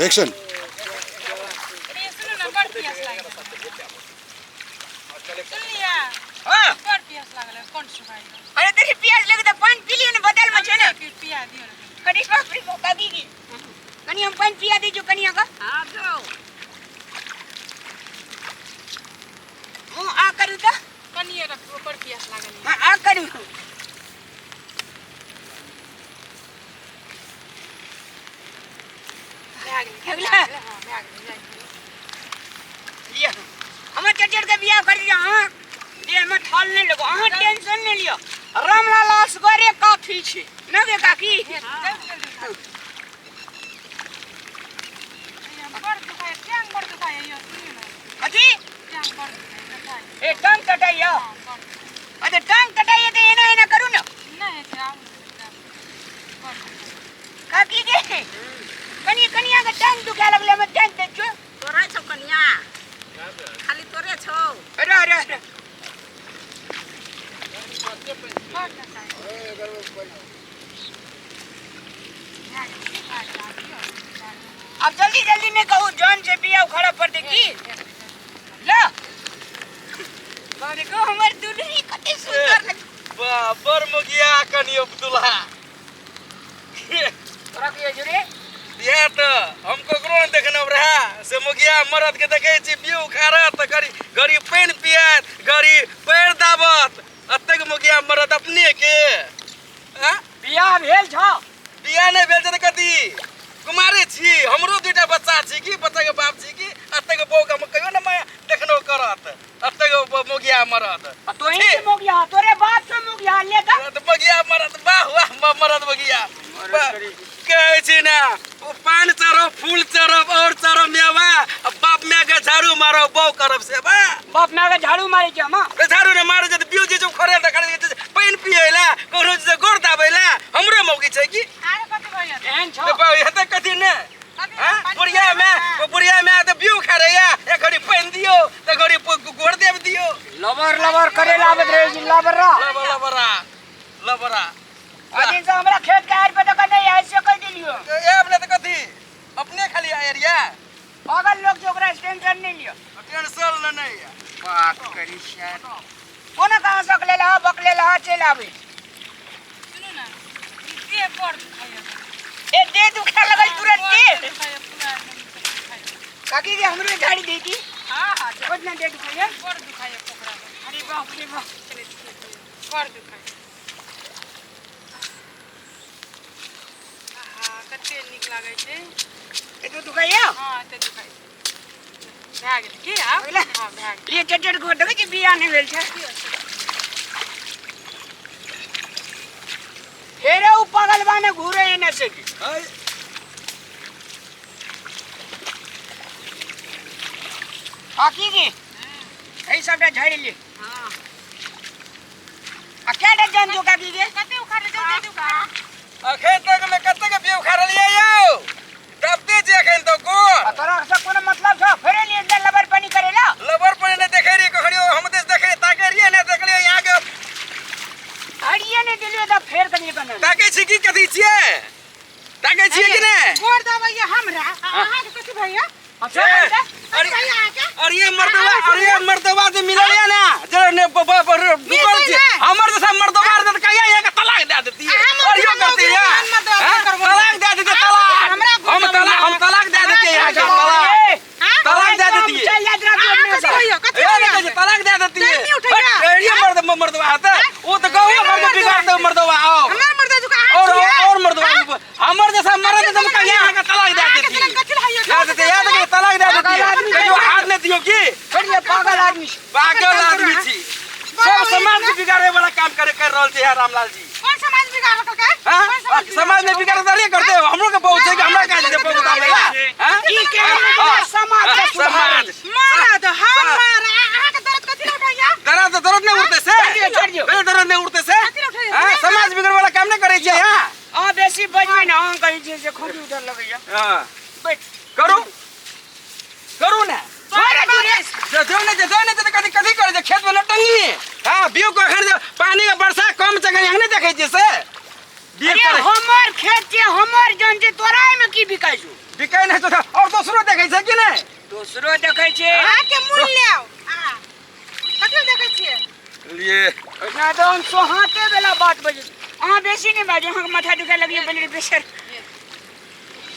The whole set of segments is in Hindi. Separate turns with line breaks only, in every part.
एक्शन।
अरे तेरी प्याज लगे तो पानी पी लियो ने बदल में छे ने पिया दियो कनी बापरी को कागी की कनी हम पानी पिया दीजो कनिया का हां दो हूं आ करू तो कनिया रा ऊपर प्यास लागल हां आ करू लिया हम चचड़ के बियाह कर दिया हां ये में थाल नहीं लगो हां टेंशन नहीं लियो रामलाल असगरे काफी छे नगे काकी अजी ए टांग कटाइयो अरे टांग कटाइए तो एना एना करू न काकी के कनिया के टांग दुखा लगले में टांग दे छो तोरा छो कनिया खाली तोरे छो अरे अब जल्दी जल्दी ने कहूँ जान से बिया खड़ा पर देखी ला बारे को हमार दुल्हनी कते सुंदर लग
बाबर मुगिया कनी अब्दुल्ला
तोरा के जुरे
ये तो हमको करो देखना रहा से मुगिया मरद के देखे छी बियू खारत गरी गरी पेन पियत गरी पैर दाबत अतक मुगिया मरद अपने के हां
बिया भेल छ
बिया नहीं भेल छ कदी कुमारे छी हमरो दुटा बच्चा छी की बच्चा के बाप छी की अतक बौ का कहियो न मैं देखनो करत अतक मुगिया मरद
तो ही मुगिया तोरे बाप से मुगिया ले का
तो मुगिया मरद वाह वाह मरद मुगिया कहे छी ना वो पान चरो फूल चरो और चरो मेवा बाप में के झाड़ू मारो बौ करब से बा
बाप में के झाड़ू मारे के मां
झाड़ू ने मारे जब बियो जे जो खरे त खरे पानी पिएला कोनो जे गोर दाबेला हमरे मौकी छै की
आरे कते भइया एहन छ
तो हेते कथि ने हां बुढ़िया में तो बियो खरेया एक घड़ी पानी दियो त घड़ी गोर देब दियो
लबर करे लावत रहे जी
लबरा
अदिन से हमरा खेत के आर पे तो नहीं ऐसे कर दिलियो
ए अपने त कथि अपने खाली एरिया
पागल लोग जो ओकरा टेंशन नहीं लियो
टेंशन नहीं
बात करी शायद कोना कहां सकले ला बकले ला चल आवे सुनो ना ये पर खाया ए दे दुखा लगल तुरंत के काकी के हमरे गाड़ी दे की हां कितना दे दुखाया पर दुखाया पोखरा अरे बाप रे बाप पर दुखाया कते निक लागे छे ए तो दुखाया हां ते दुखाय भाग की हां भाग ये चचड़ को देखे कि बिया नहीं भेल छे हेरे उ पागल बाने घूरे एने से की काकी जी ऐ सब झाड़ी ले हां आ क्या डजन जो काकी के कते उखाड़ दे दे का
अखेन तक में कते के बियो खरल यो दबते जे अखेन तो को
तोरा से कोनो मतलब छ फेरे लिए दे लबर पानी करेला
लबर पानी ने देखे रे कखड़ियो हम देश देखे ताके रे ने देखलियो यहां के
हड़िए ने दिलियो त फेर कनी बना
ताके छी की कथि छिए ताके छिए कि ने
गोर दबैया हमरा अहां के कथि भैया
अच्छा और ये मर्दवा से मिललिया ना जरा ने निकल छी हमर जैसा मर्दवा त कहिया ये के तलाक दे देती है और यो करती है तलाक दे देती हम तलाक दे देते हैं यहाँ तलाक दे देती है तलाक दे देती है ये मर्दवा आता वो तो गाँव में बिगाड़ते मर्दवा आओ और मर्दवा हमर जैसा मर्द तुम कहिया यहाँ का तलाक दे देती है याद है तलाक दे देती है जो हाथ नहीं दियो की
पागल आदमी
छी सब समाज के बिगाड़े वाला काम कर रहल छै रामलाल जी
कौन समाज बिगाड़ के
हां समाज में बिगाड़ दलिए करते हमरो के बहुत है कि हमरा का जे बहुत आवेला हां
ई के समाज के सुधार मरद हम मार आहा के दर्द कथि उठाइया
दर्द नहीं उठते से पहले दर्द नहीं उठते से हां समाज बिगाड़ वाला काम नहीं करे छै हां
आ बेसी बजबे ना हम कहि जे से खोटी उधर लगैया
हां
बैठ
करू ना जौने तो कथी करे जे खेत में लटंगी हां बियो को एखन पानी के वर्षा कम जगह यहां नहीं देखे छै से
अरे हमर खेत छै हमर जन छै तोराय में की बिकाइ छु
बिकाई नहीं तो और दूसरो देखै छै कि नहीं
दूसरो देखै छै
आके मूल ले आओ कते देखै छियै
लिए
ना तो हम सोहाते वाला बात बजे अहाँ बेसी नहीं बाजो हम माथा दुखा लगी ब्लड प्रेशर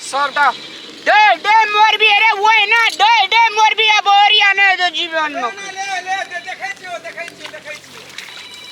सबटा डे मोर भी अरे वो है ना डे मोर भी अब और आने दो जीवन में